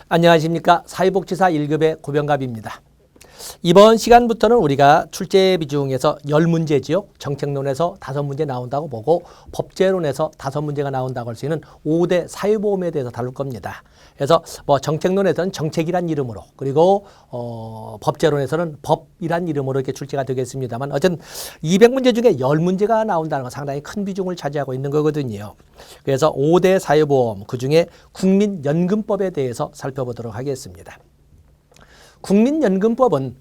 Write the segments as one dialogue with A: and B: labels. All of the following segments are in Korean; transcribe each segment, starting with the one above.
A: 안녕하십니까. 사회복지사 1급의 고병갑입니다. 이번 시간부터는 우리가 출제 비중에서 10문제지요. 정책론에서 5문제 나온다고 보고 법제론에서 5문제가 나온다고 할 수 있는 5대 사회보험에 대해서 다룰 겁니다. 그래서 정책론에서는 정책이란 이름으로 그리고 법제론에서는 법이란 이름으로 이렇게 출제가 되겠습니다만 어쨌든 200문제 중에 10문제가 나온다는 건 상당히 큰 비중을 차지하고 있는 거거든요. 그래서 5대 사회보험 그중에 국민연금법에 대해서 살펴보도록 하겠습니다. 국민연금법은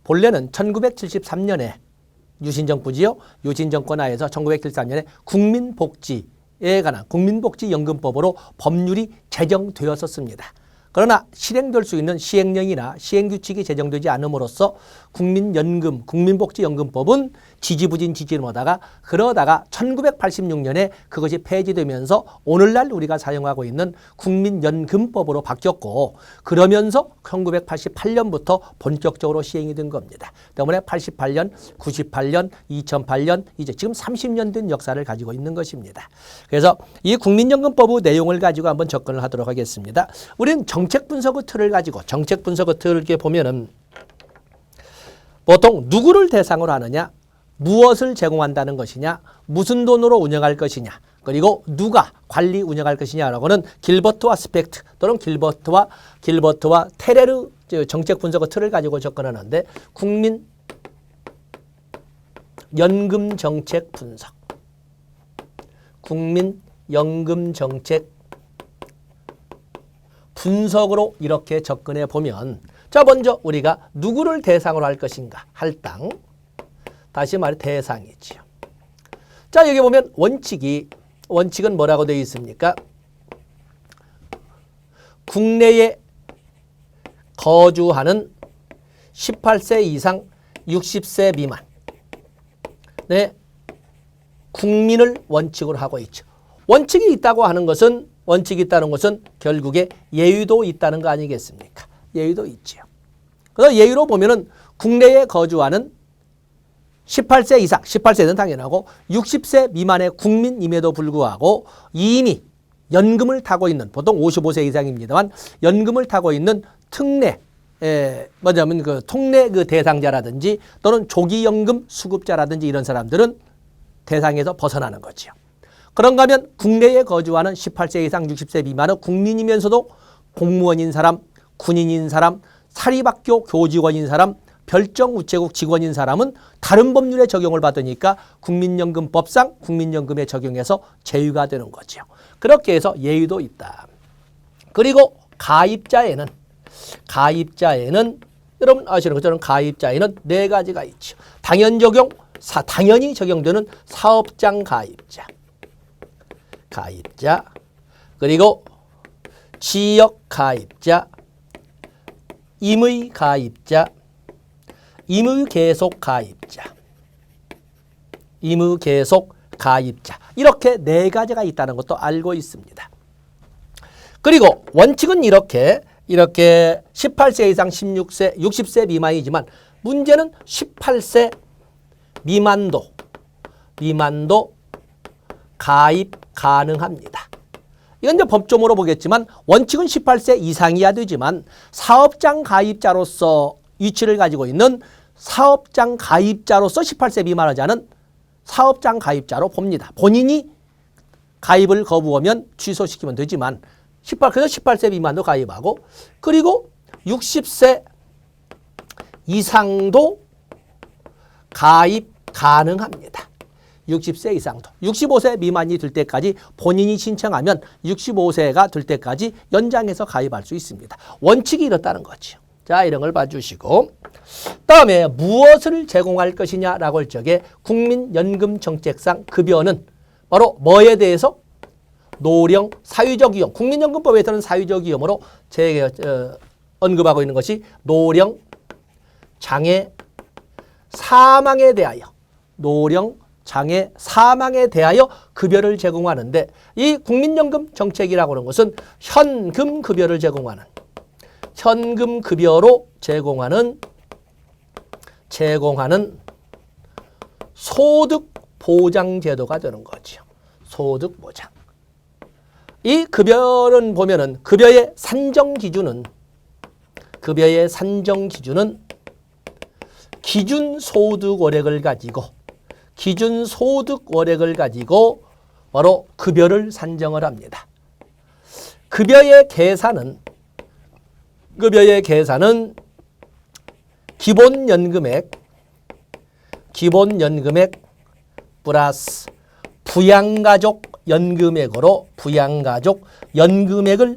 A: 본래는 1973년에 유신정부지요. 유신정권 하에서 1973년에 국민복지에 관한 국민복지연금법으로 법률이 제정되었었습니다. 그러나 실행될 수 있는 시행령이나 시행규칙이 제정되지 않음으로써 국민복지연금법은 지지부진 지지를 하다가 그러다가 1986년에 그것이 폐지되면서 오늘날 우리가 사용하고 있는 국민연금법으로 바뀌었고 그러면서 1988년부터 본격적으로 시행이 된 겁니다. 때문에 88년, 98년, 2008년 이제 지금 30년 된 역사를 가지고 있는 것입니다. 그래서 이 국민연금법 내용을 가지고 한번 접근을 하도록 하겠습니다. 우리는 정책 분석의 틀을 가지고 정책 분석의 틀을 이렇게 보면은 보통 누구를 대상으로 하느냐, 무엇을 제공한다는 것이냐, 무슨 돈으로 운영할 것이냐, 그리고 누가 관리 운영할 것이냐라고는 길버트와 스펙트 또는 길버트와 테레르 정책 분석의 틀을 가지고 접근하는데 국민 연금 정책 분석, 국민 연금 정책 분석으로 이렇게 접근해 보면 자 먼저 우리가 누구를 대상으로 할 것인가 할당 다시 말해 대상이지요. 자 여기 보면 원칙은 뭐라고 되어 있습니까? 국내에 거주하는 18세 이상 60세 미만 네 국민을 원칙으로 하고 있죠. 원칙이 있다는 것은 결국에 예외도 있다는 거 아니겠습니까? 예외도 있지요. 그래서 예외로 보면은 국내에 거주하는 18세 이상, 18세는 당연하고 60세 미만의 국민임에도 불구하고 이미 연금을 타고 있는 보통 55세 이상입니다만 연금을 타고 있는 통내 그 대상자라든지 또는 조기연금 수급자라든지 이런 사람들은 대상에서 벗어나는 거죠. 그런가 하면 국내에 거주하는 18세 이상 60세 미만의 국민이면서도 공무원인 사람, 군인인 사람, 사립학교 교직원인 사람, 별정우체국 직원인 사람은 다른 법률에 적용을 받으니까 국민연금법상 국민연금에 적용해서 제외가 되는 거죠. 그렇게 해서 예외도 있다. 그리고 가입자에는 여러분 아시는 것처럼 가입자에는 4가지가 있죠. 당연히 적용되는 사업장 가입자, 그리고 지역 가입자, 임의 가입자, 임의 계속 가입자 이렇게 4가지가 있다는 것도 알고 있습니다. 그리고 원칙은 이렇게 18세 이상 60세 미만이지만 문제는 18세 미만도 가입 가능합니다. 이건 이제 법조문으로 보겠지만 원칙은 18세 이상이어야 되지만 사업장 가입자로서 위치를 가지고 있는 사업장 가입자로서 18세 미만하지 않은 사업장 가입자로 봅니다. 본인이 가입을 거부하면 취소시키면 되지만 그래서 18세 미만도 가입하고 그리고 60세 이상도 가입 가능합니다. 60세 이상도 65세 미만이 될 때까지 본인이 신청하면 65세가 될 때까지 연장해서 가입할 수 있습니다. 원칙이 이렇다는 거죠. 자 이런 걸 봐주시고 다음에 무엇을 제공할 것이냐라고 할 적에 국민연금정책상 급여는 바로 뭐에 대해서 노령 사유적 위험 국민연금법에서는 사유적 위험으로 언급하고 있는 것이 노령 장애 사망에 대하여 급여를 제공하는데 이 국민연금 정책이라고 하는 것은 현금 급여로 제공하는 소득 보장 제도가 되는 거죠. 소득 보장. 이 급여는 보면은 급여의 산정 기준은 기준 소득 월액을 가지고 바로 급여를 산정을 합니다. 급여의 계산은 기본연금액 플러스 부양가족 연금액을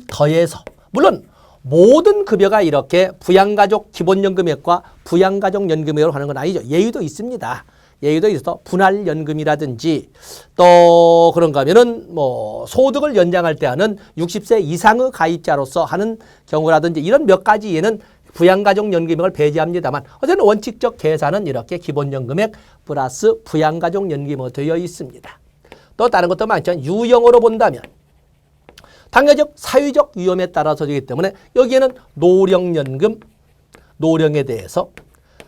A: 더해서, 물론 모든 급여가 이렇게 부양가족 기본연금액과 부양가족 연금액으로 하는 건 아니죠. 예외도 있습니다. 예외도 있어서 분할연금이라든지 또 그런가 하면은 뭐 소득을 연장할 때 하는 60세 이상의 가입자로서 하는 경우라든지 이런 몇 가지 예는 부양가족 연금액을 배제합니다만 어쨌든 원칙적 계산은 이렇게 기본연금액 플러스 부양가족 연금액으로 되어 있습니다. 또 다른 것도 많지만 유형으로 본다면 당연적 사회적 위험에 따라서 되기 때문에 여기에는 노령연금, 노령에 대해서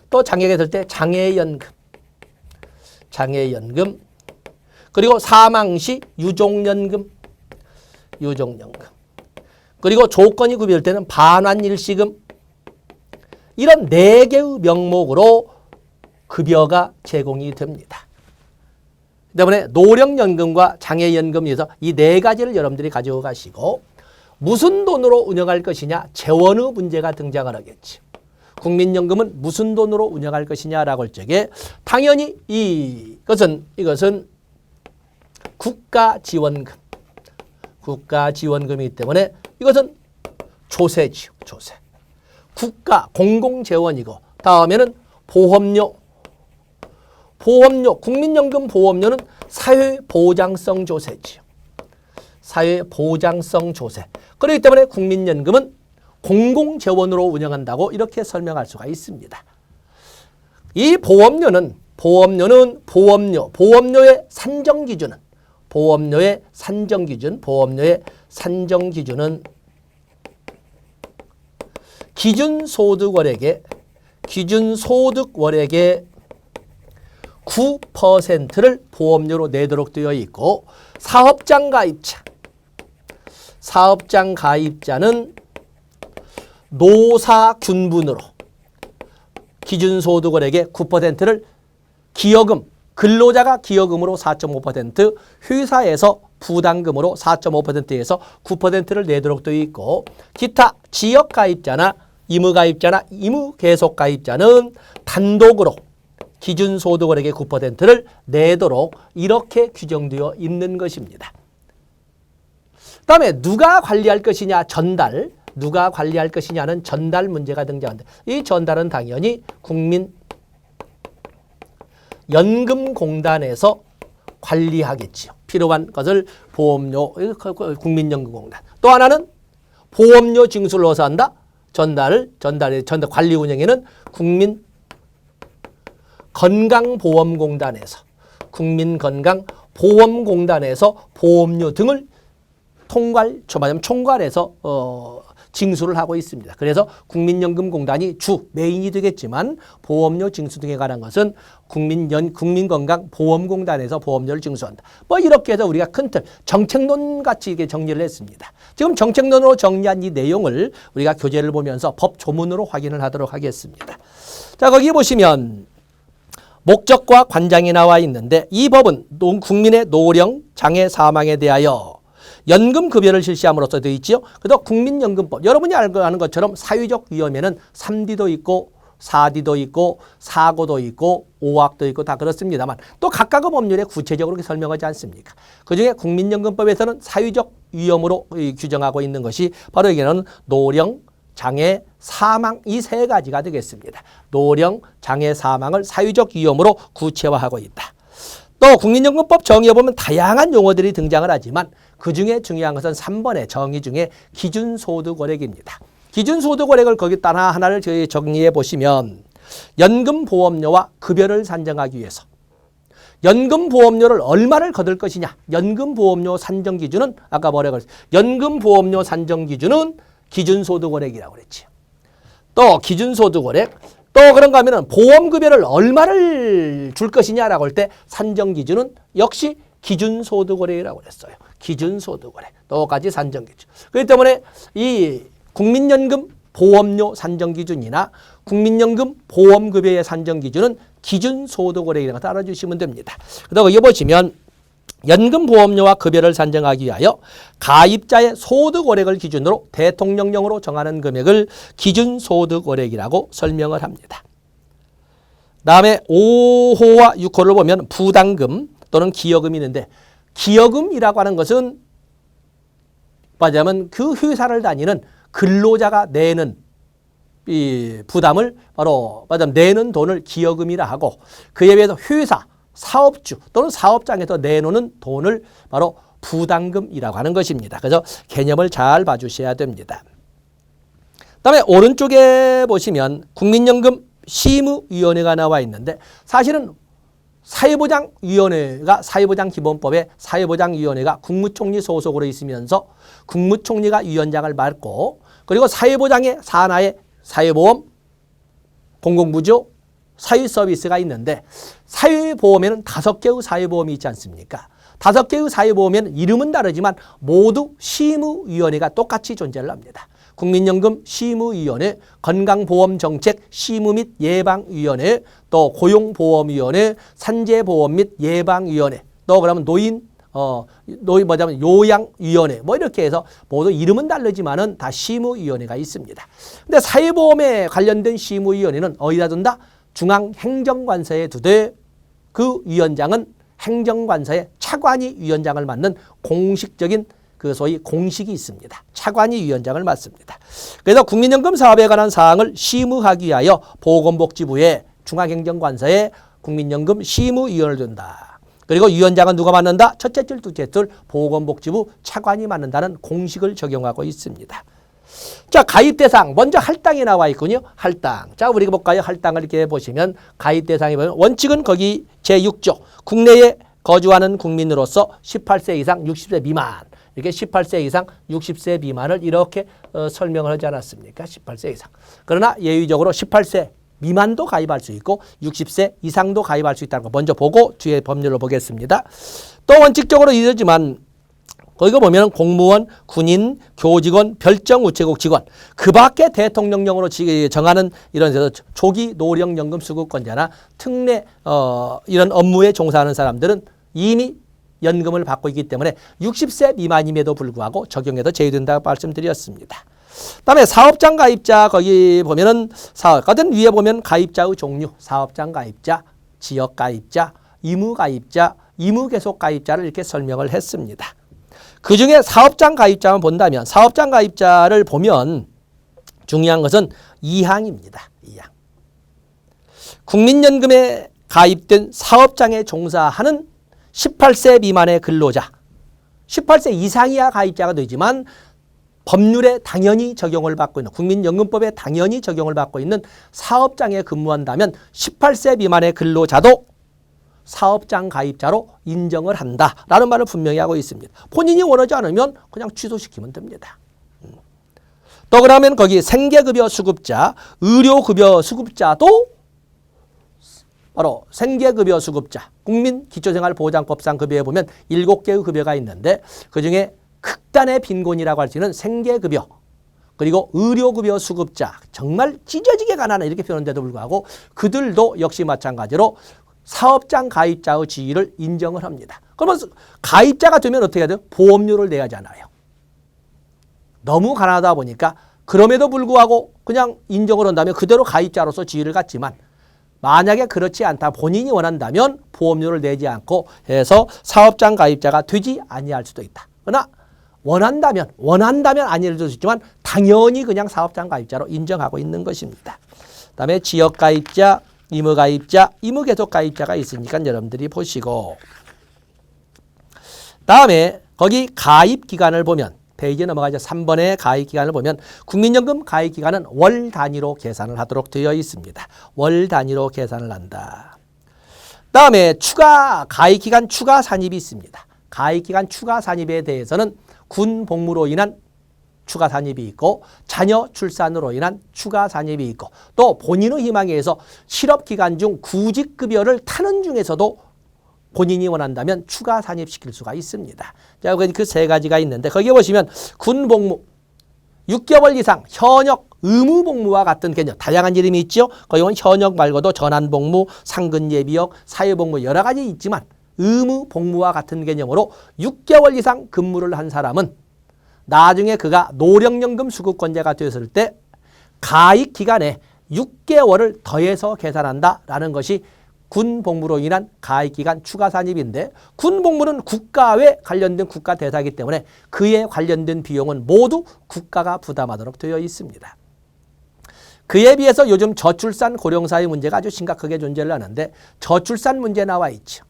A: 또 장애가 될 때 장애연금 그리고 사망 시 유종연금 그리고 조건이 구비될 때는 반환일시금 이런 4개의 명목으로 급여가 제공이 됩니다. 때문에 노령연금과 장애연금에서 이 4가지를 여러분들이 가지고 가시고 무슨 돈으로 운영할 것이냐 재원의 문제가 등장을 하겠지. 국민연금은 무슨 돈으로 운영할 것이냐라고 할 적에 당연히 이것은 국가지원금이기 때문에 이것은 조세지요. 조세. 국가 공공재원이고 다음에는 보험료, 국민연금 보험료는 사회보장성 조세지요. 사회보장성 조세. 그렇기 때문에 국민연금은 공공재원으로 운영한다고 이렇게 설명할 수가 있습니다. 이 보험료의 산정 기준은 기준소득 월액의 9%를 보험료로 내도록 되어 있고 사업장 가입자는 노사균분으로 기준소득월액의 9%를 기여금, 근로자가 기여금으로 4.5%, 회사에서 부담금으로 4.5%에서 9%를 내도록 되어 있고 기타 지역가입자나 의무계속가입자는 단독으로 기준소득월액의 9%를 내도록 이렇게 규정되어 있는 것입니다. 그다음에 누가 관리할 것이냐 누가 관리할 것이냐는 전달 문제가 등장한다. 이 전달은 당연히 국민연금공단에서 관리하겠지요. 필요한 것을 국민연금공단. 또 하나는 보험료 징수를 넣어서 한다. 전달 관리 운영에는 국민건강보험공단에서 보험료 등을 총괄해서 징수를 하고 있습니다. 그래서 국민연금공단이 메인이 되겠지만 보험료 징수 등에 관한 것은 국민건강보험공단에서 보험료를 징수한다. 뭐 이렇게 해서 우리가 큰 틀 정책론 같이 이렇게 정리를 했습니다. 지금 정책론으로 정리한 이 내용을 우리가 교재를 보면서 법 조문으로 확인을 하도록 하겠습니다. 자, 거기 보시면 목적과 관장이 나와 있는데 이 법은 국민의 노령, 장애, 사망에 대하여 연금급여를 실시함으로써 되어 있지요. 그래서 국민연금법, 여러분이 아는 것처럼 사회적 위험에는 3D도 있고 4D도 있고 4고도 있고 5학도 있고 다 그렇습니다만 또 각각의 법률에 구체적으로 설명하지 않습니까? 그중에 국민연금법에서는 사회적 위험으로 규정하고 있는 것이 바로 여기는 노령, 장애, 사망 이 3가지가 되겠습니다. 노령, 장애, 사망을 사회적 위험으로 구체화하고 있다. 또 국민연금법 정의에 보면 다양한 용어들이 등장을 하지만 그중에 중요한 것은 3번의 정의 중에 기준소득월액입니다. 기준소득월액을 거기 하나를 정리해 보시면 연금보험료와 급여를 산정하기 위해서 연금보험료를 얼마를 거둘 것이냐. 연금보험료 산정기준은 아까 뭐라고 그랬어요? 연금보험료 산정기준은 기준소득월액이라고 그랬지요. 또 기준소득월액 또 그런가 하면 보험급여를 얼마를 줄 것이냐라고 할 때 산정기준은 역시 기준소득월액이라고 그랬어요. 기준소득원액. 똑같이 산정기준. 그렇기 때문에 이 국민연금 보험료 산정기준이나 국민연금 보험급여의 산정기준은 기준소득원액이라고 따라주시면 됩니다. 그다음에 여기 보시면 연금보험료와 급여를 산정하기 위하여 가입자의 소득원액을 기준으로 대통령령으로 정하는 금액을 기준소득원액이라고 설명을 합니다. 다음에 5호와 6호를 보면 부담금 또는 기여금이 있는데 기여금이라고 하는 것은 말하자면 그 회사를 다니는 근로자가 내는 이 부담을 바로 말하자면 내는 돈을 기여금이라 하고 그에 비해서 회사, 사업주 또는 사업장에서 내놓는 돈을 바로 부담금이라고 하는 것입니다. 그래서 개념을 잘 봐주셔야 됩니다. 그다음에 오른쪽에 보시면 국민연금 심의위원회가 나와 있는데 사실은 사회보장위원회가 사회보장기본법에 사회보장위원회가 국무총리 소속으로 있으면서 국무총리가 위원장을 맡고 그리고 사회보장의 산하에 사회보험, 공공부조, 사회서비스가 있는데 사회보험에는 5개의 사회보험이 있지 않습니까? 5개의 사회보험에는 이름은 다르지만 모두 심의위원회가 똑같이 존재를 합니다. 국민연금 심의위원회, 건강보험정책 심의 및 예방위원회, 또 고용보험위원회, 산재보험 및 예방위원회, 또 그러면 요양위원회 뭐 이렇게 해서 모두 이름은 다르지만은 다 심의위원회가 있습니다. 근데 사회보험에 관련된 심의위원회는 어디다 둔다? 중앙행정관서에 두되 그 위원장은 행정관서의 차관이 위원장을 맡는 공식적인 그 소위 공식이 있습니다. 차관이 위원장을 맡습니다. 그래서 국민연금 사업에 관한 사항을 심의하기 위하여 보건복지부에 중앙행정관서에 국민연금 심의위원을 둔다. 그리고 위원장은 누가 맡는다? 첫째 줄, 둘째 줄 보건복지부 차관이 맡는다는 공식을 적용하고 있습니다. 자, 가입 대상 먼저 할당이 나와 있군요. 할당. 자, 우리가 볼까요? 할당을 이렇게 보시면 가입 대상이 보면 원칙은 거기 제6조 국내에 거주하는 국민으로서 18세 이상 60세 미만 이렇게 18세 이상 60세 미만을 이렇게 설명을 하지 않았습니까? 18세 이상. 그러나 예외적으로 18세 미만도 가입할 수 있고 60세 이상도 가입할 수 있다는 거 먼저 보고 뒤에 법률을 보겠습니다. 또 원칙적으로 이러지만 거기가 보면 공무원, 군인, 교직원, 별정우체국 직원 그 밖에 대통령령으로 정하는 이런 데서 조기 노령연금 수급권자나 특례 이런 업무에 종사하는 사람들은 이미 연금을 받고 있기 때문에 60세 미만임에도 불구하고 적용해도 제외된다고 말씀드렸습니다. 그다음에 사업장 가입자 거기 보면은 사업가든 위에 보면 가입자의 종류, 사업장 가입자, 지역 가입자, 의무 가입자, 의무 계속 가입자를 이렇게 설명을 했습니다. 그 중에 사업장 가입자만 본다면 사업장 가입자를 보면 중요한 것은 2항입니다. 2항. 국민연금에 가입된 사업장에 종사하는 18세 미만의 근로자, 18세 이상이야 가입자가 되지만 법률에 당연히 적용을 받고 있는 국민연금법에 당연히 적용을 받고 있는 사업장에 근무한다면 18세 미만의 근로자도 사업장 가입자로 인정을 한다라는 말을 분명히 하고 있습니다. 본인이 원하지 않으면 그냥 취소시키면 됩니다. 또 그러면 거기 생계급여 수급자, 의료급여 수급자도 바로 생계급여 수급자, 국민기초생활보장법상 급여에 보면 7개의 급여가 있는데 그중에 극단의 빈곤이라고 할 수 있는 생계급여 그리고 의료급여 수급자 정말 찢어지게 가난한 이렇게 표현한데도 불구하고 그들도 역시 마찬가지로 사업장 가입자의 지위를 인정을 합니다. 그러면 가입자가 되면 어떻게 해야 돼요? 보험료를 내야 하잖아요. 너무 가난하다 보니까 그럼에도 불구하고 그냥 인정을 한다면 그대로 가입자로서 지위를 갖지만 만약에 그렇지 않다 본인이 원한다면 보험료를 내지 않고 해서 사업장 가입자가 되지 아니할 수도 있다. 그러나 원한다면 아니할 수도 있지만 당연히 그냥 사업장 가입자로 인정하고 있는 것입니다. 그다음에 지역 가입자, 의무 가입자, 의무 계속 가입자가 있으니까 여러분들이 보시고 다음에 거기 가입 기간을 보면 페이지 넘어가죠. 3번의 가입 기간을 보면 국민연금 가입 기간은 월 단위로 계산을 하도록 되어 있습니다. 월 단위로 계산을 한다. 다음에 추가 가입 기간 추가 산입이 있습니다. 가입 기간 추가 산입에 대해서는 군 복무로 인한 추가 산입이 있고 자녀 출산으로 인한 추가 산입이 있고 또 본인의 희망에 의해서 실업기간 중 구직급여를 타는 중에서도 본인이 원한다면 추가 산입시킬 수가 있습니다. 자, 그 세 가지가 있는데 거기에 보시면 군복무 6개월 이상 현역 의무복무와 같은 개념 다양한 이름이 있죠. 거기 보면 현역 말고도 전환복무, 상근예비역, 사회복무 여러 가지 있지만 의무복무와 같은 개념으로 6개월 이상 근무를 한 사람은 나중에 그가 노령연금 수급권자가 되었을 때 가입 기간에 6개월을 더해서 계산한다라는 것이 군복무로 인한 가입기간 추가 산입인데 군복무는 국가에 관련된 국가 대사이기 때문에 그에 관련된 비용은 모두 국가가 부담하도록 되어 있습니다. 그에 비해서 요즘 저출산 고령사회 문제가 아주 심각하게 존재를 하는데 저출산 문제 나와 있죠.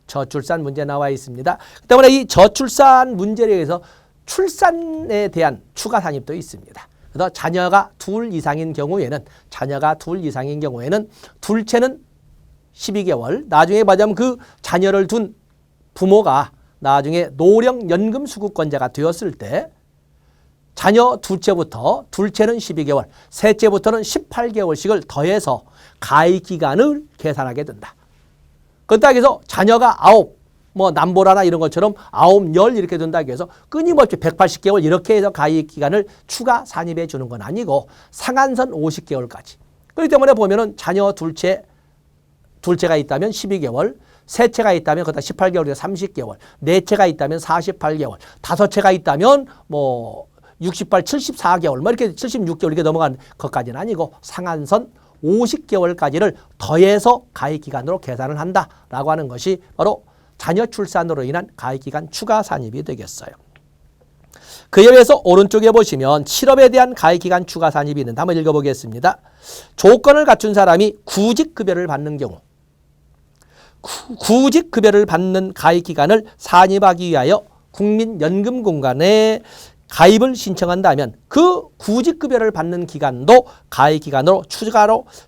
A: 저출산 문제 나와 있습니다. 때문에 이 저출산 문제에 의해서 출산에 대한 추가 산입도 있습니다. 그래서 자녀가 둘 이상인 경우에는 둘째는 12개월, 나중에 말하자면 그 자녀를 둔 부모가 나중에 노령연금 수급권자가 되었을 때 자녀 둘째는 12개월, 셋째부터는 18개월씩을 더해서 가입기간을 계산하게 된다. 그렇다고 해서 자녀가 9, 남보라나 이런 것처럼 9, 10 이렇게 된다고 해서 끊임없이 180개월 이렇게 해서 가입기간을 추가 산입해 주는 건 아니고 상한선 50개월까지. 그렇기 때문에 보면은 자녀 둘째가 있다면 12개월, 셋째가 있다면 그다 18개월에서 30개월, 넷째가 있다면 48개월, 다섯째가 있다면 68, 74개월, 이렇게 76개월 이렇게 넘어간 것까지는 아니고 상한선 50개월까지를 더해서 가입기간으로 계산을 한다라고 하는 것이 바로 자녀 출산으로 인한 가입기간 추가 산입이 되겠어요. 그에 비해서 오른쪽에 보시면 실업에 대한 가입기간 추가 산입이 있는데 한번 읽어보겠습니다. 조건을 갖춘 사람이 구직급여를 받는 경우 구직급여를 받는 가입기간을 산입하기 위하여 국민연금공단에 가입을 신청한다면 그 구직급여를 받는 기간도 가입기간으로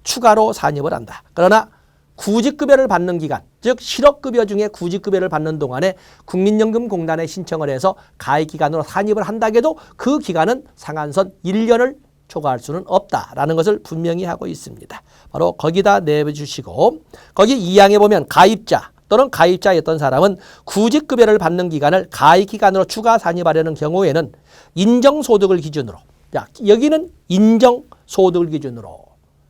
A: 추가로 산입을 한다. 그러나 구직급여를 받는 기간, 즉 실업급여 중에 구직급여를 받는 동안에 국민연금공단에 신청을 해서 가입기간으로 산입을 한다고 해도 그 기간은 상한선 1년을 초과할 수는 없다라는 것을 분명히 하고 있습니다. 바로 거기다 내주시고 거기 2항에 보면 가입자 또는 가입자였던 사람은 구직급여를 받는 기간을 가입기간으로 추가 산입하려는 경우에는 인정소득을 기준으로 여기는 인정소득을 기준으로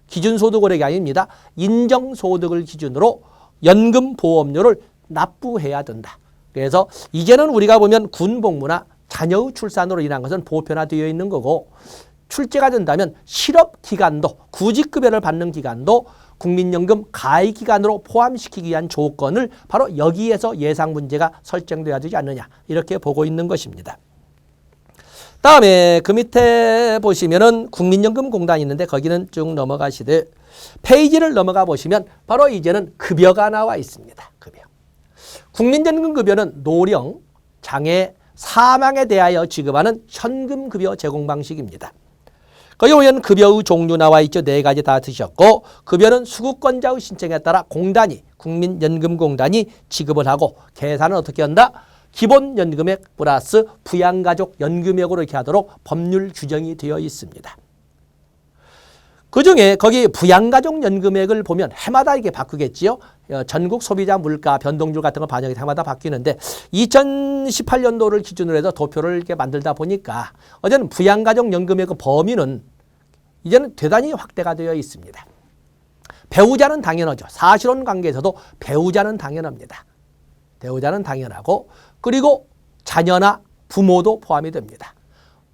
A: 기준소득원액이 아닙니다. 인정소득을 기준으로 연금보험료를 납부해야 된다. 그래서 이제는 우리가 보면 군복무나 자녀의 출산으로 인한 것은 보편화되어 있는 거고 출제가 된다면 실업기간도 구직급여를 받는 기간도 국민연금 가입기간으로 포함시키기 위한 조건을 바로 여기에서 예상 문제가 설정되어야 되지 않느냐 이렇게 보고 있는 것입니다. 다음에 그 밑에 보시면은 국민연금공단이 있는데 거기는 쭉 넘어가시되 페이지를 넘어가 보시면 바로 이제는 급여가 나와 있습니다. 급여. 국민연금급여는 노령, 장애, 사망에 대하여 지급하는 현금급여 제공 방식입니다. 거기 보면 급여의 종류 나와 있죠. 4가지 다 드셨고 급여는 수급권자의 신청에 따라 국민연금공단이 지급을 하고 계산은 어떻게 한다? 기본연금액 플러스 부양가족 연금액으로 이렇게 하도록 법률 규정이 되어 있습니다. 그중에 거기 부양가족 연금액을 보면 해마다 이게 바꾸겠지요. 전국 소비자 물가 변동률 같은 거 반영이 해마다 바뀌는데 2018년도를 기준으로 해서 도표를 이렇게 만들다 보니까 어제는 부양가족 연금액의 범위는 이제는 대단히 확대가 되어 있습니다. 배우자는 당연하죠. 사실혼 관계에서도 배우자는 당연합니다. 배우자는 당연하고 그리고 자녀나 부모도 포함이 됩니다.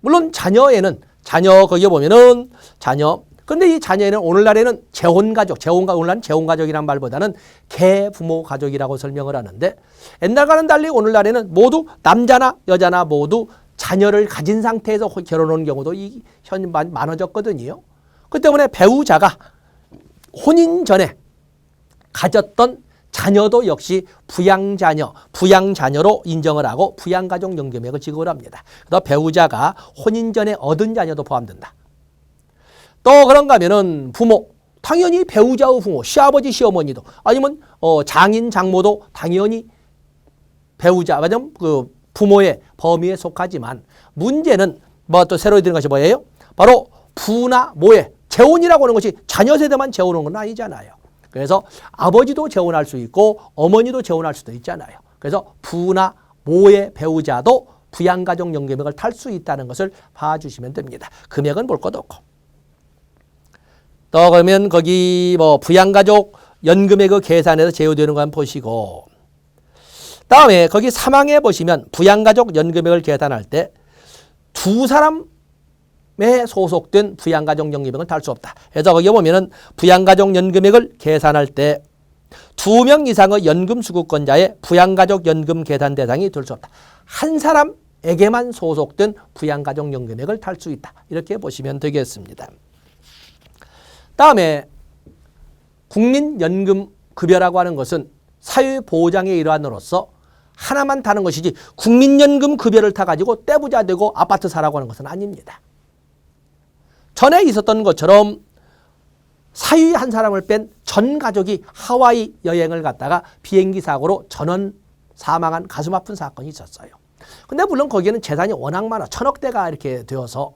A: 물론 자녀에는 거기에 보면은 근데 이 자녀에는 오늘날에는 오늘날은 재혼가족이란 말보다는 계부모 가족이라고 설명을 하는데 옛날과는 달리 오늘날에는 모두 남자나 여자나 모두 자녀를 가진 상태에서 결혼한 경우도 현 많아졌거든요. 그 때문에 배우자가 혼인 전에 가졌던 자녀도 역시 부양자녀로 인정을 하고 부양가족 연금액을 지급을 합니다. 그래서 배우자가 혼인 전에 얻은 자녀도 포함된다. 또 그런가 하면은 부모, 당연히 배우자의 부모, 시아버지, 시어머니도 아니면 장인, 장모도 당연히 배우자, 왜냐면 그 부모의 범위에 속하지만 문제는 또 새로 드는 것이 뭐예요? 바로 부나 모의 재혼이라고 하는 것이 자녀 세대만 재혼하는 건 아니잖아요. 그래서 아버지도 재혼할 수 있고 어머니도 재혼할 수도 있잖아요. 그래서 부나 모의 배우자도 부양가족 연금액을 탈 수 있다는 것을 봐주시면 됩니다. 금액은 볼 것도 없고. 또 그러면 거기 뭐 부양가족 연금액의 계산에서 제외되는 거 한번 보시고, 다음에 거기 사망에 보시면 부양가족 연금액을 계산할 때 두 사람에 소속된 부양가족 연금액은 탈 수 없다. 그래서 거기 보면은 부양가족 연금액을 계산할 때 2명 이상의 연금 수급권자의 부양가족 연금 계산 대상이 될 수 없다. 한 사람에게만 소속된 부양가족 연금액을 탈 수 있다. 이렇게 보시면 되겠습니다. 다음에 국민연금급여라고 하는 것은 사회보장의 일환으로서 하나만 타는 것이지 국민연금급여를 타가지고 떼부자 되고 아파트 사라고 하는 것은 아닙니다. 전에 있었던 것처럼 사위 한 사람을 뺀 전 가족이 하와이 여행을 갔다가 비행기 사고로 전원 사망한 가슴 아픈 사건이 있었어요. 근데 물론 거기에는 재산이 워낙 많아 1000억대가 이렇게 되어서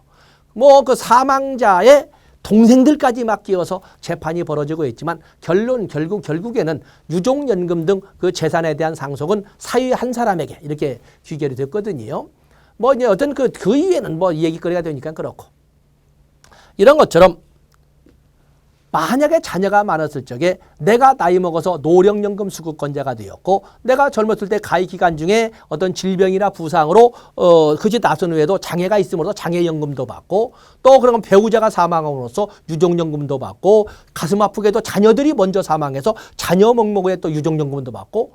A: 뭐 그 사망자의 동생들까지 막 끼어서 재판이 벌어지고 있지만 결국에는 유족연금 등 그 재산에 대한 상속은 사위 한 사람에게 이렇게 귀결이 됐거든요. 뭐 이제 어떤 그 이후에는 뭐 얘기거리가 되니까 그렇고, 이런 것처럼 만약에 자녀가 많았을 적에 내가 나이 먹어서 노령연금 수급권자가 되었고 내가 젊었을 때 가입 기간 중에 어떤 질병이나 부상으로 그 집 나선 후에도 장애가 있음으로써 장애연금도 받고, 또 그런 배우자가 사망함으로써 유족연금도 받고, 가슴 아프게도 자녀들이 먼저 사망해서 자녀 명목에 또 유족연금도 받고,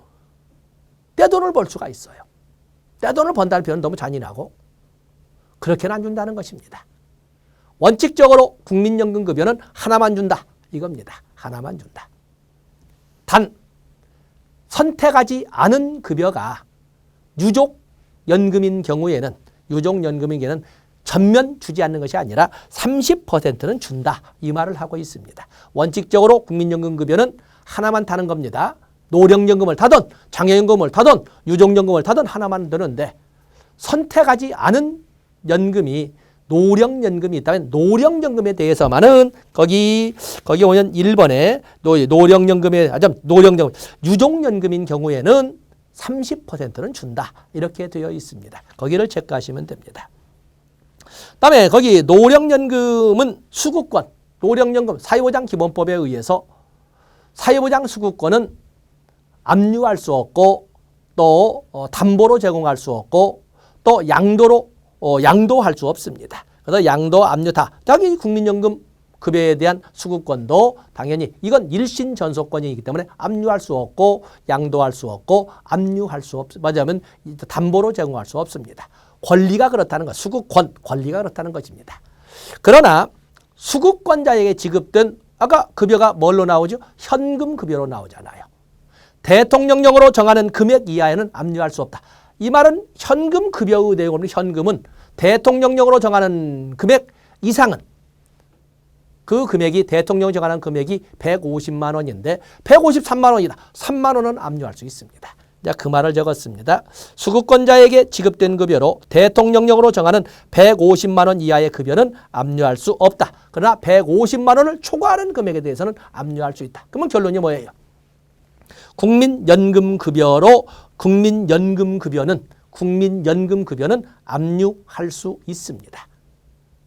A: 떼돈을 벌 수가 있어요. 떼돈을 번다는 표현은 너무 잔인하고 그렇게는 안 준다는 것입니다. 원칙적으로 국민연금급여는 하나만 준다 이겁니다. 하나만 준다. 단 선택하지 않은 급여가 유족연금인 경우에는 전면 주지 않는 것이 아니라 30%는 준다 이 말을 하고 있습니다. 원칙적으로 국민연금급여는 하나만 타는 겁니다. 노령연금을 타든 장애연금을 타든 유족연금을 타든 하나만 드는데, 선택하지 않은 연금이 노령연금이 있다면 노령연금에 대해서만은 거기 보면 1번에 유족연금인 경우에는 30%는 준다 이렇게 되어 있습니다. 거기를 체크하시면 됩니다. 다음에 거기 노령연금은 수급권, 노령연금 사회보장 기본법에 의해서 사회보장 수급권은 압류할 수 없고 또 담보로 제공할 수 없고 또 양도할 수 없습니다. 그래서 양도, 압류 다. 당연히 국민연금 급여에 대한 수급권도 당연히 이건 일신 전속권이기 때문에 압류할 수 없고 양도할 수 없고 압류할 수 맞으면 담보로 제공할 수 없습니다. 권리가 그렇다는 것, 수급권, 권리가 그렇다는 것입니다. 그러나 수급권자에게 지급된 아까 급여가 뭘로 나오죠? 현금 급여로 나오잖아요. 대통령령으로 정하는 금액 이하에는 압류할 수 없다. 이 말은 현금 급여의 내용은 현금은 대통령령으로 정하는 금액 이상은 그 금액이 대통령이 정하는 금액이 150만 원인데 153만 원이다. 3만 원은 압류할 수 있습니다. 자, 그 말을 적었습니다. 수급권자에게 지급된 급여로 대통령령으로 정하는 150만 원 이하의 급여는 압류할 수 없다. 그러나 150만 원을 초과하는 금액에 대해서는 압류할 수 있다. 그러면 결론이 뭐예요? 국민연금급여는 압류할 수 있습니다.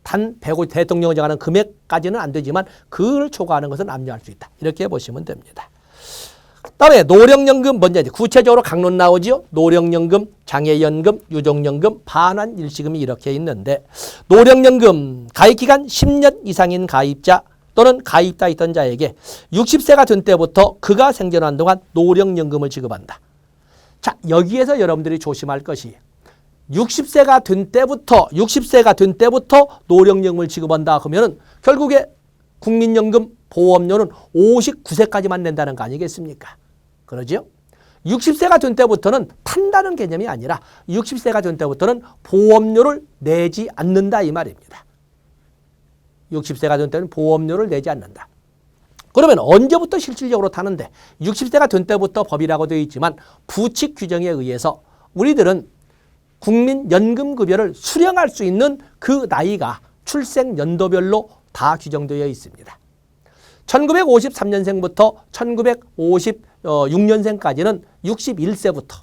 A: 단 대통령이 정하는 금액까지는 안 되지만 그를 초과하는 것은 압류할 수 있다. 이렇게 보시면 됩니다. 다음에 노령연금 먼저 구체적으로 강론 나오죠. 노령연금, 장애연금, 유족연금, 반환 일시금이 이렇게 있는데, 노령연금 가입기간 10년 이상인 가입자 또는 가입자 있던 자에게 60세가 된 때부터 그가 생존한 동안 노령연금을 지급한다. 자, 여기에서 여러분들이 조심할 것이 60세가 된 때부터 노령연금을 지급한다 그러면 결국에 국민연금 보험료는 59세까지만 낸다는 거 아니겠습니까? 그러죠? 60세가 된 때부터는 탄다는 개념이 아니라 60세가 된 때부터는 보험료를 내지 않는다 이 말입니다. 60세가 된 때는 보험료를 내지 않는다. 그러면 언제부터 실질적으로 타는데 60세가 된 때부터 법이라고 되어 있지만 부칙 규정에 의해서 우리들은 국민연금급여를 수령할 수 있는 그 나이가 출생연도별로 다 규정되어 있습니다. 1953년생부터 1956년생까지는 61세부터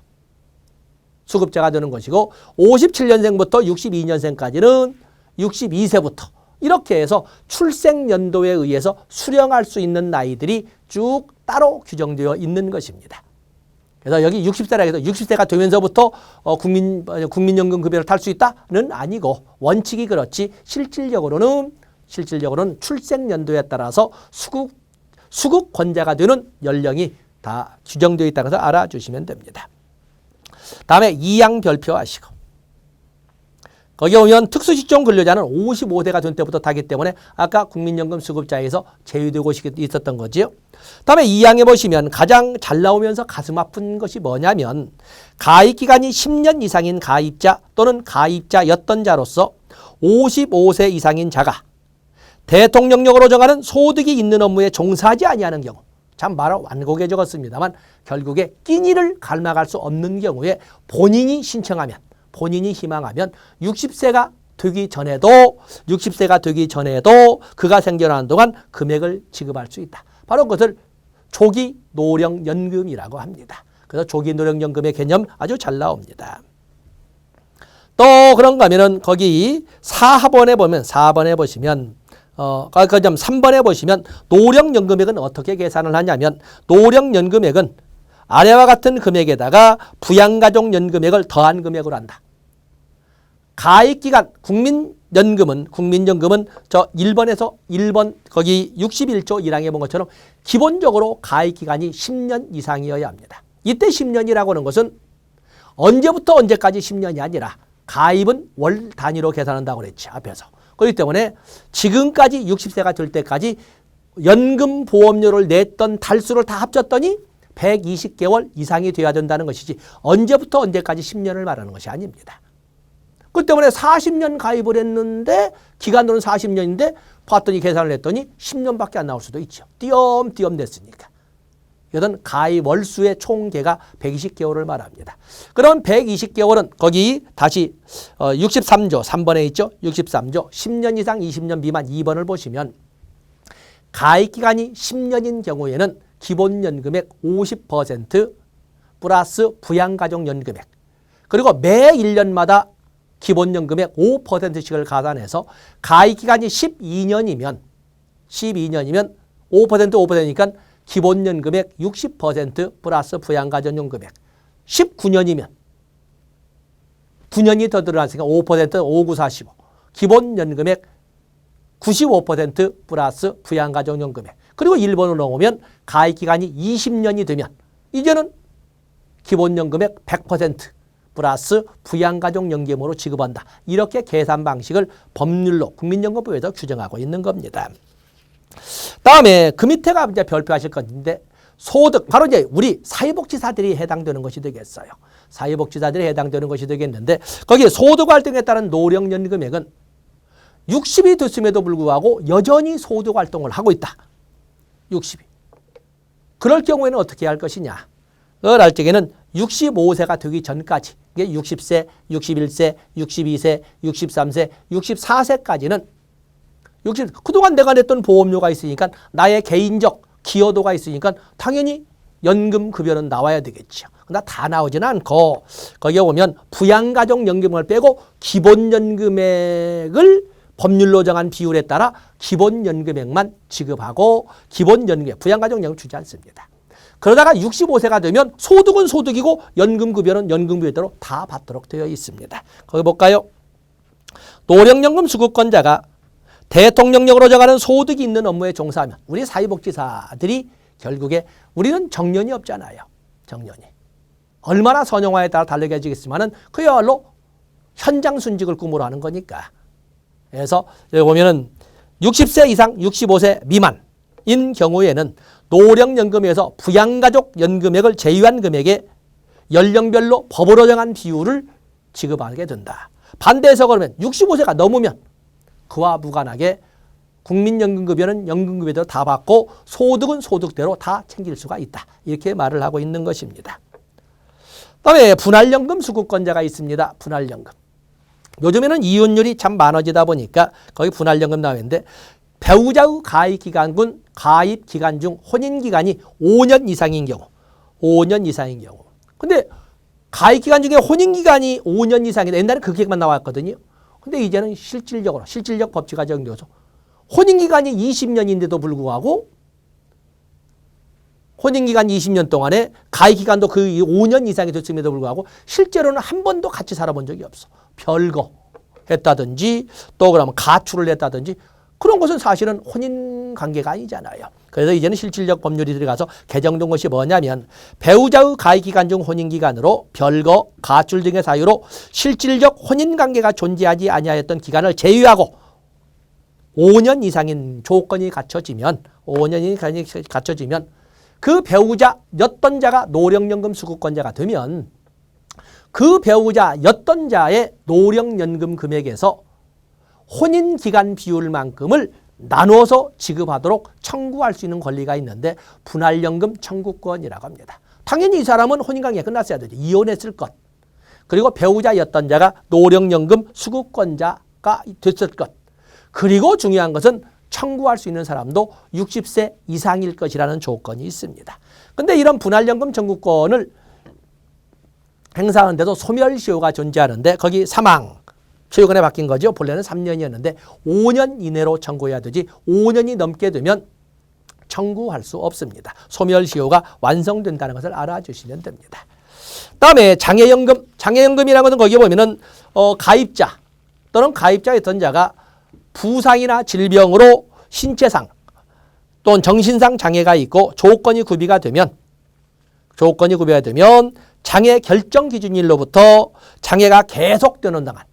A: 수급자가 되는 것이고 57년생부터 62년생까지는 62세부터 이렇게 해서 출생연도에 의해서 수령할 수 있는 나이들이 쭉 따로 규정되어 있는 것입니다. 그래서 여기 60세라 해서 60세가 되면서부터 국민연금 급여를 탈 수 있다는 아니고 원칙이 그렇지 실질적으로는 출생연도에 따라서 수급권자가 되는 연령이 다 규정되어 있다는 것을 알아주시면 됩니다. 다음에 이양별표하시고 거기 오면 특수직종 근로자는 55세가 된 때부터 타기 때문에 아까 국민연금 수급자에서 제외되고 있었던 거지요. 다음에 2항에 보시면 가장 잘 나오면서 가슴 아픈 것이 뭐냐면 가입기간이 10년 이상인 가입자 또는 가입자였던 자로서 55세 이상인 자가 대통령령으로 정하는 소득이 있는 업무에 종사하지 아니하는 경우 참 말을 완곡에 적었습니다만 결국에 끼니를 갈망할 수 없는 경우에 본인이 신청하면 본인이 희망하면 60세가 되기 전에도 그가 생겨나는 동안 금액을 지급할 수 있다. 바로 그것을 조기 노령연금이라고 합니다. 그래서 조기 노령연금의 개념 아주 잘 나옵니다. 또 그런가 하면은 거기 4번에 보시면 3번에 보시면 노령연금액은 어떻게 계산을 하냐면 노령연금액은 아래와 같은 금액에다가 부양가족연금액을 더한 금액으로 한다. 가입기간 국민연금은 저 1번 거기 61조 1항에 본 것처럼 기본적으로 가입기간이 10년 이상이어야 합니다. 이때 10년이라고 하는 것은 언제부터 언제까지 10년이 아니라 가입은 월 단위로 계산한다고 그랬죠. 앞에서. 그렇기 때문에 지금까지 60세가 될 때까지 연금보험료를 냈던 달수를 다 합쳤더니 120개월 이상이 돼야 된다는 것이지 언제부터 언제까지 10년을 말하는 것이 아닙니다. 그 때문에 40년 가입을 했는데 기간으로는 40년인데 봤더니 계산을 했더니 10년밖에 안 나올 수도 있죠. 띄엄띄엄 냈으니까. 이것은 가입 월수의 총계가 120개월을 말합니다. 그럼 120개월은 거기 다시 63조 3번에 있죠. 63조 10년 이상 20년 미만 2번을 보시면 가입기간이 10년인 경우에는 기본연금액 50% 플러스 부양가족연금액 그리고 매 1년마다 기본연금액 5%씩을 가산해서 가입기간이 12년이면 5%니까 기본연금액 60% 플러스 부양가족연금액 19년이면 9년이 더 들어갔으니까 5% 5, 9, 45 기본연금액 95% 플러스 부양가족연금액 그리고 1번으로 넘으면 가입기간이 20년이 되면 이제는 기본연금액 100% 플러스 부양가족연금으로 지급한다. 이렇게 계산 방식을 법률로 국민연금법에서 규정하고 있는 겁니다. 다음에 그 밑에가 이제 별표하실 건데 소득 바로 이제 우리 사회복지사들이 해당되는 것이 되겠어요. 사회복지사들이 해당되는 것이 되겠는데 거기에 소득활동에 따른 노령연금액은 60이 됐음에도 불구하고 여전히 소득활동을 하고 있다. 60이. 그럴 경우에는 어떻게 할 것이냐. 그걸 할 적에는 65세가 되기 전까지 이게 60세, 61세, 62세, 63세, 64세까지는 그동안 내가 냈던 보험료가 있으니까 나의 개인적 기여도가 있으니까 당연히 연금급여는 나와야 되겠죠. 그러나 다 나오지는 않고 거기에 보면 부양가족연금을 빼고 기본연금액을 법률로 정한 비율에 따라 기본연금액만 지급하고 기본연금액, 부양가족연금을 주지 않습니다. 그러다가 65세가 되면 소득은 소득이고 연금급여는 연금급여대로 다 받도록 되어 있습니다. 거기 볼까요? 노령연금 수급권자가 대통령령으로 정하는 소득이 있는 업무에 종사하면 우리 사회복지사들이 결국에 우리는 정년이 없잖아요. 정년이. 얼마나 선용화에 따라 달라지겠지만은 그야말로 현장 순직을 꿈으로 하는 거니까. 그래서 여기 보면은 60세 이상 65세 미만인 경우에는 노령연금에서 부양가족 연금액을 제외한 금액에 연령별로 법으로 정한 비율을 지급하게 된다. 반대해서 그러면 65세가 넘으면 그와 무관하게 국민연금급여는 연금급여대로 다 받고 소득은 소득대로 다 챙길 수가 있다. 이렇게 말을 하고 있는 것입니다. 그다음에 분할연금 수급권자가 있습니다. 분할연금. 요즘에는 이혼율이 참 많아지다 보니까 거기 분할연금 나오는데 배우자의 가입 기간 중 혼인 기간이 5년 이상인 경우. 5년 이상인 경우. 근데 가입 기간 중에 혼인 기간이 5년 이상이다. 옛날에 그 계획만 나왔거든요. 근데 이제는 실질적 법치가 적용되어서 혼인 기간이 20년인데도 불구하고 혼인 기간 20년 동안에 가입 기간도 그 5년 이상이 됐음에도 불구하고 실제로는 한 번도 같이 살아본 적이 없어. 별거 했다든지 또 그러면 가출을 했다든지 그런 것은 사실은 혼인 관계가 아니잖아요. 그래서 이제는 실질적 법률이 들어가서 개정된 것이 뭐냐면 배우자의 가입 기간 중 혼인 기간으로 별거, 가출 등의 사유로 실질적 혼인 관계가 존재하지 아니하였던 기간을 제외하고 5년 이상인 조건이 갖춰지면 5년이 갖춰지면 그 배우자였던 자가 노령연금 수급권자가 되면 그 배우자였던 자의 노령연금 금액에서 혼인기간 비율만큼을 나눠서 지급하도록 청구할 수 있는 권리가 있는데 분할연금 청구권이라고 합니다. 당연히 이 사람은 혼인관계가 끝났어야 되죠. 이혼했을 것. 그리고 배우자였던 자가 노령연금 수급권자가 됐을 것. 그리고 중요한 것은 청구할 수 있는 사람도 60세 이상일 것이라는 조건이 있습니다. 그런데 이런 분할연금 청구권을 행사하는데도 소멸시효가 존재하는데 거기 사망, 최근에 바뀐 거죠. 본래는 3년이었는데 5년 이내로 청구해야 되지 5년이 넘게 되면 청구할 수 없습니다. 소멸시효가 완성된다는 것을 알아주시면 됩니다. 다음에 장애연금. 장애연금이라는 것은 거기에 보면은 가입자 또는 가입자였던 자가 부상이나 질병으로 신체상 또는 정신상 장애가 있고 조건이 구비가 되면 장애 결정 기준일로부터 장애가 계속되는 동안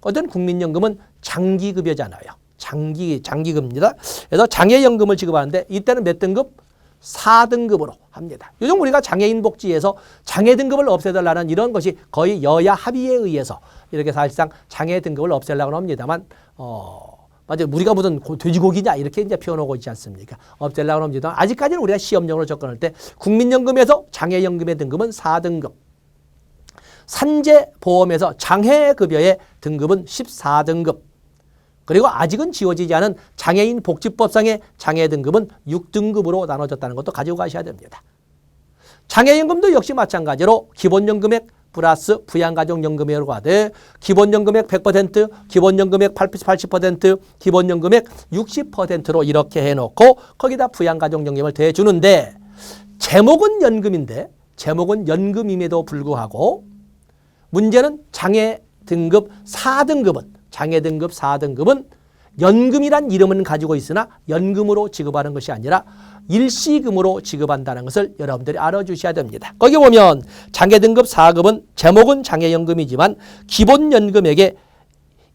A: 어떤 국민연금은 장기급여잖아요. 장기급입니다. 그래서 장애연금을 지급하는데 이때는 몇 등급? 4등급으로 합니다. 요즘 우리가 장애인 복지에서 장애 등급을 없애달라는 이런 것이 거의 여야 합의에 의해서 이렇게 사실상 장애 등급을 없애려고 합니다만 맞아요. 우리가 무슨 돼지고기냐 이렇게 이제 표현하고 있지 않습니까? 없애려고 합니다. 아직까지는 우리가 시험용으로 접근할 때 국민연금에서 장애연금의 등급은 4등급. 산재보험에서 장애급여의 등급은 14등급. 그리고 아직은 지워지지 않은 장애인 복지법상의 장애 등급은 6등급으로 나눠졌다는 것도 가지고 가셔야 됩니다. 장애연금도 역시 마찬가지로 기본연금액 플러스 부양가족연금이라고 하되 기본연금액 100%, 기본연금액 80%, 기본연금액 60%로 이렇게 해놓고 거기다 부양가족연금을 대주는데 제목은 연금인데 제목은 연금임에도 불구하고 문제는 장애 등급 4등급은 연금이란 이름은 가지고 있으나 연금으로 지급하는 것이 아니라 일시금으로 지급한다는 것을 여러분들이 알아주셔야 됩니다. 거기 보면 장애 등급 4급은 제목은 장애연금이지만 기본연금액에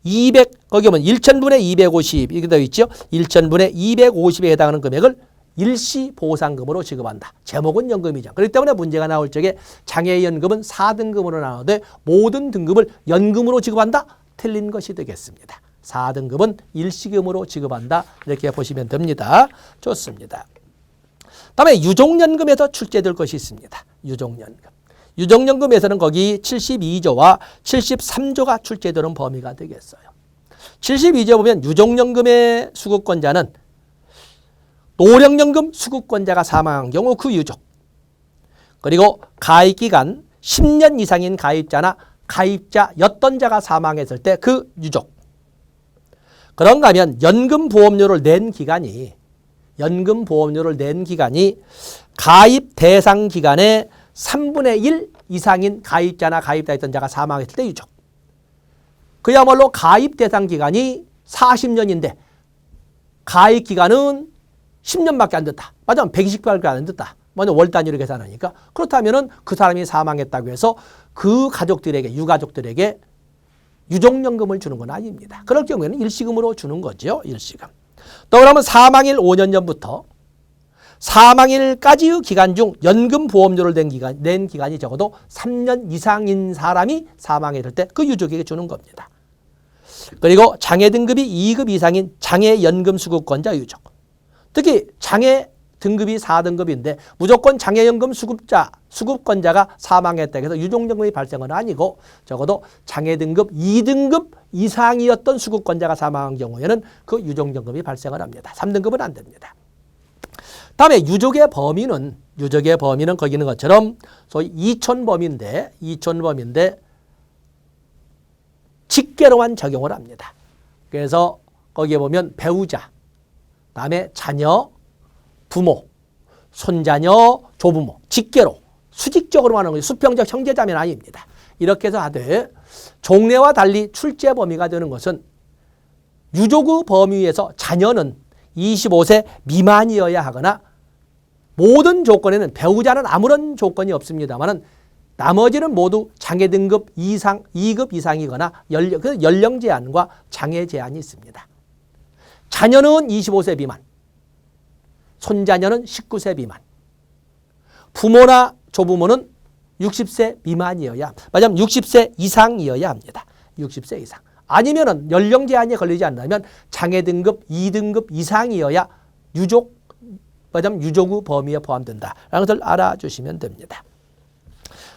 A: 200, 거기 보면 1,000분의 250 이렇게 되어 있죠. 1,000분의 250에 해당하는 금액을 일시보상금으로 지급한다. 제목은 연금이죠. 그렇기 때문에 문제가 나올 적에 장애연금은 4등급으로 나오되 모든 등급을 연금으로 지급한다? 틀린 것이 되겠습니다. 4등급은 일시금으로 지급한다. 이렇게 보시면 됩니다. 좋습니다. 다음에 유족연금에서 출제될 것이 있습니다. 유족연금. 유족연금에서는 거기 72조와 73조가 출제되는 범위가 되겠어요. 72조 보면 유족연금의 수급권자는 노령연금 수급권자가 사망한 경우 그 유족, 그리고 가입기간 10년 이상인 가입자나 가입자였던 자가 사망했을 때 그 유족. 그런가 하면 연금보험료를 낸 기간이 가입 대상 기간의 3분의 1 이상인 가입자나 가입자였던 자가 사망했을 때 유족. 그야말로 가입 대상 기간이 40년인데 가입 기간은 10년밖에 안 됐다. 맞아, 120개월밖에 안 됐다. 먼저 월 단위로 계산하니까. 그렇다면은 그 사람이 사망했다고 해서 그 가족들에게, 유가족들에게 유족연금을 주는 건 아닙니다. 그럴 경우에는 일시금으로 주는 거죠. 일시금. 또 그러면 사망일 5년 전부터 사망일까지의 기간 중 연금보험료를 낸 기간이 적어도 3년 이상인 사람이 사망했을 때 그 유족에게 주는 겁니다. 그리고 장애 등급이 2급 이상인 장애연금 수급권자 유족. 특히 장애 등급이 4등급인데 무조건 장애연금 수급권자가 사망했다 해서 유종연금이 발생은 아니고 적어도 장애 등급 2등급 이상이었던 수급권자가 사망한 경우에는 그 유종연금이 발생을 합니다. 3등급은 안 됩니다. 다음에 유족의 범위는 거기 있는 것처럼 소위 이촌범인데 직계로만 적용을 합니다. 그래서 거기에 보면 배우자, 다음에 자녀, 부모, 손자녀, 조부모, 직계로 수직적으로 하는 거죠. 수평적 형제자매는 아닙니다. 이렇게 해서 하되 종래와 달리 출제 범위가 되는 것은 유족의 범위에서 자녀는 25세 미만이어야 하거나 모든 조건에는 배우자는 아무런 조건이 없습니다만은 나머지는 모두 장애 등급 이상 2급 이상이거나 연령 제한과 장애 제한이 있습니다. 자녀는 25세 미만, 손자녀는 19세 미만, 부모나 조부모는 60세 미만이어야, 맞으면 60세 이상이어야 합니다. 60세 이상. 아니면은 연령 제한이 걸리지 않는다면 장애 등급 2등급 이상이어야 유족의 범위에 포함된다라는 것을 알아주시면 됩니다.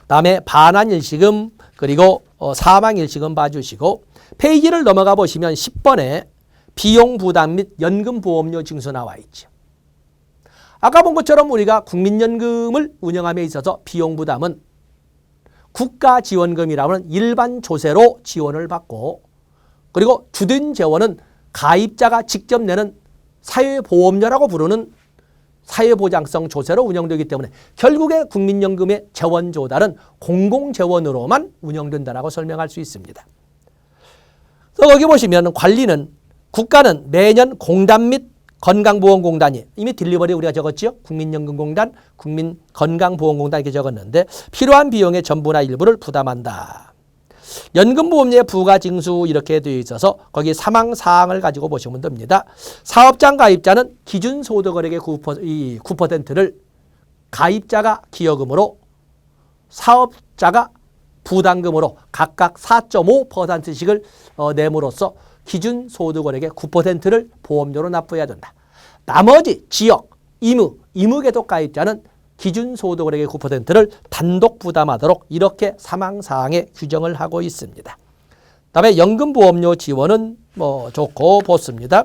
A: 다음에 반환일시금 그리고 사망일시금 봐주시고 페이지를 넘어가 보시면 10번에 비용 부담 및 연금보험료 징수 나와 있죠. 아까 본 것처럼 우리가 국민연금을 운영함에 있어서 비용 부담은 국가지원금이라고 하는 일반 조세로 지원을 받고 그리고 주된 재원은 가입자가 직접 내는 사회보험료라고 부르는 사회보장성 조세로 운영되기 때문에 결국에 국민연금의 재원 조달은 공공재원으로만 운영된다고 설명할 수 있습니다. 그래서 여기 보시면 관리는 국가는 매년 공단 및 건강보험공단이 이미 딜리버리 우리가 적었죠. 국민연금공단, 국민건강보험공단 이렇게 적었는데 필요한 비용의 전부나 일부를 부담한다. 연금보험료의 부가징수 이렇게 되어 있어서 거기 사망사항을 가지고 보시면 됩니다. 사업장 가입자는 기준소득원액의 9%를 가입자가 기여금으로 사업자가 부담금으로 각각 4.5%씩을 내므로써 기준소득원액의 9%를 보험료로 납부해야 된다. 나머지 지역, 임의계속 가입자는 기준소득원액의 9%를 단독 부담하도록 이렇게 사망사항에 규정을 하고 있습니다. 다음에 연금보험료 지원은 좋고 좋습니다.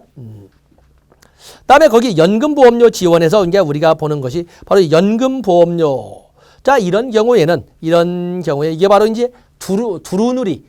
A: 다음에 거기 연금보험료 지원에서 이제 우리가 보는 것이 바로 연금보험료. 자, 이런 경우에 이게 바로 이제 두루누리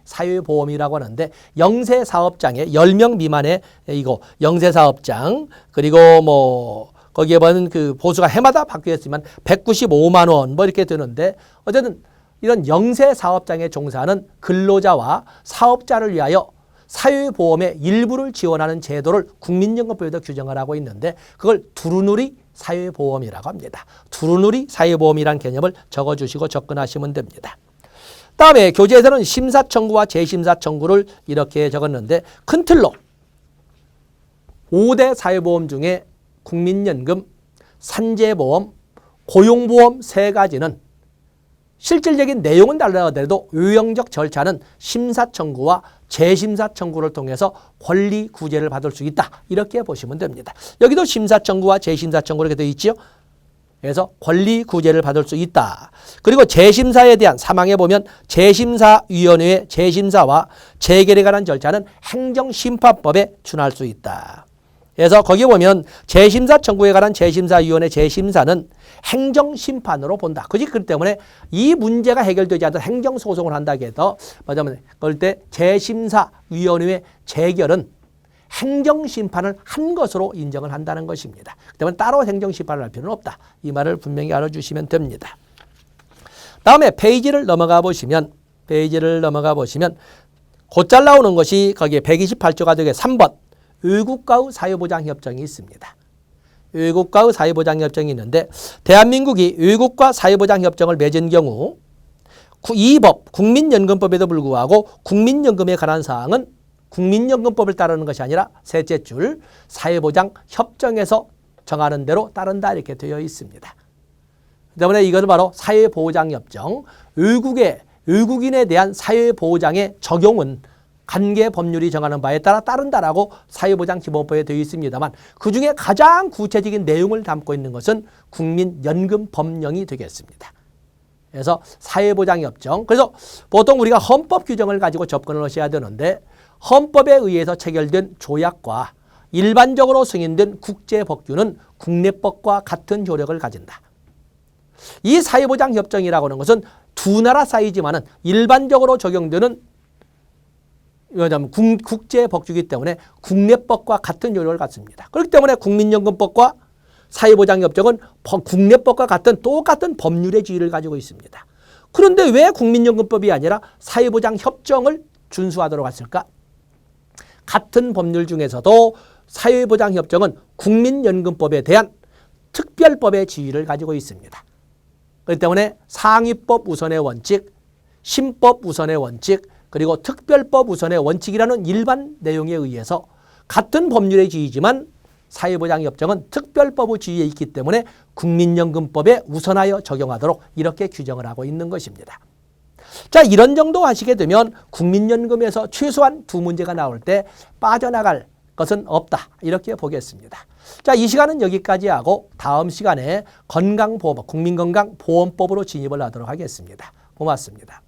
A: 사회보험이라고 하는데 영세사업장에 10명 미만의 이거 영세사업장 그리고 거기에 보면 그 보수가 해마다 바뀌었지만 195만 원 이렇게 되는데 어쨌든 이런 영세사업장에 종사하는 근로자와 사업자를 위하여 사회보험의 일부를 지원하는 제도를 국민연금법에도 규정을 하고 있는데 그걸 두루누리 사회보험이라고 합니다. 두루누리 사회보험이라는 개념을 적어주시고 접근하시면 됩니다. 다음에 교재에서는 심사청구와 재심사청구를 이렇게 적었는데 큰 틀로 5대 사회보험 중에 국민연금, 산재보험, 고용보험 세 가지는 실질적인 내용은 달라더라도 요령적 절차는 심사청구와 재심사청구를 통해서 권리 구제를 받을 수 있다. 이렇게 보시면 됩니다. 여기도 심사청구와 재심사청구 이렇게 되어 있죠. 그래서 권리 구제를 받을 수 있다. 그리고 재심사에 대한 사망에 보면 재심사위원회의 재심사와 재결에 관한 절차는 행정심판법에 준할 수 있다. 그래서 거기 보면 재심사 청구에 관한 재심사위원회 재심사는 행정심판으로 본다. 그렇기 때문에 이 문제가 해결되지 않아도 행정소송을 한다고 해서 뭐냐면 그럴 때 재심사위원회 재결은 행정심판을 한 것으로 인정을 한다는 것입니다. 그렇기 때문에 따로 행정심판을 할 필요는 없다. 이 말을 분명히 알아주시면 됩니다. 다음에 페이지를 넘어가 보시면 곧잘 나오는 것이 거기에 128조가 되게 3번 외국과의 사회보장협정이 있습니다. 외국과의 사회보장협정이 있는데 대한민국이 외국과 사회보장협정을 맺은 경우 이 법 국민연금법에도 불구하고 국민연금에 관한 사항은 국민연금법을 따르는 것이 아니라 셋째 줄 사회보장협정에서 정하는 대로 따른다 이렇게 되어 있습니다. 때문에 이것은 바로 사회보장협정 외국인에 대한 사회보장의 적용은 관계 법률이 정하는 바에 따라 따른다라고 사회보장기본법에 되어 있습니다만 그중에 가장 구체적인 내용을 담고 있는 것은 국민연금법령이 되겠습니다. 그래서 사회보장협정, 그래서 보통 우리가 헌법 규정을 가지고 접근을 하셔야 되는데 헌법에 의해서 체결된 조약과 일반적으로 승인된 국제법규는 국내법과 같은 효력을 가진다. 이 사회보장협정이라고 하는 것은 두 나라 사이지만은 일반적으로 적용되는 국제법규이기 때문에 국내법과 같은 효력을 갖습니다. 그렇기 때문에 국민연금법과 사회보장협정은 국내법과 같은 똑같은 법률의 지위를 가지고 있습니다. 그런데 왜 국민연금법이 아니라 사회보장협정을 준수하도록 했을까? 같은 법률 중에서도 사회보장협정은 국민연금법에 대한 특별법의 지위를 가지고 있습니다. 그렇기 때문에 상위법 우선의 원칙, 신법 우선의 원칙, 그리고 특별법 우선의 원칙이라는 일반 내용에 의해서 같은 법률의 지위지만 사회보장협정은 특별법의 지위에 있기 때문에 국민연금법에 우선하여 적용하도록 이렇게 규정을 하고 있는 것입니다. 자, 이런 정도 하시게 되면 국민연금에서 최소한 두 문제가 나올 때 빠져나갈 것은 없다. 이렇게 보겠습니다. 자, 이 시간은 여기까지 하고 다음 시간에 건강보험, 국민건강보험법으로 진입을 하도록 하겠습니다. 고맙습니다.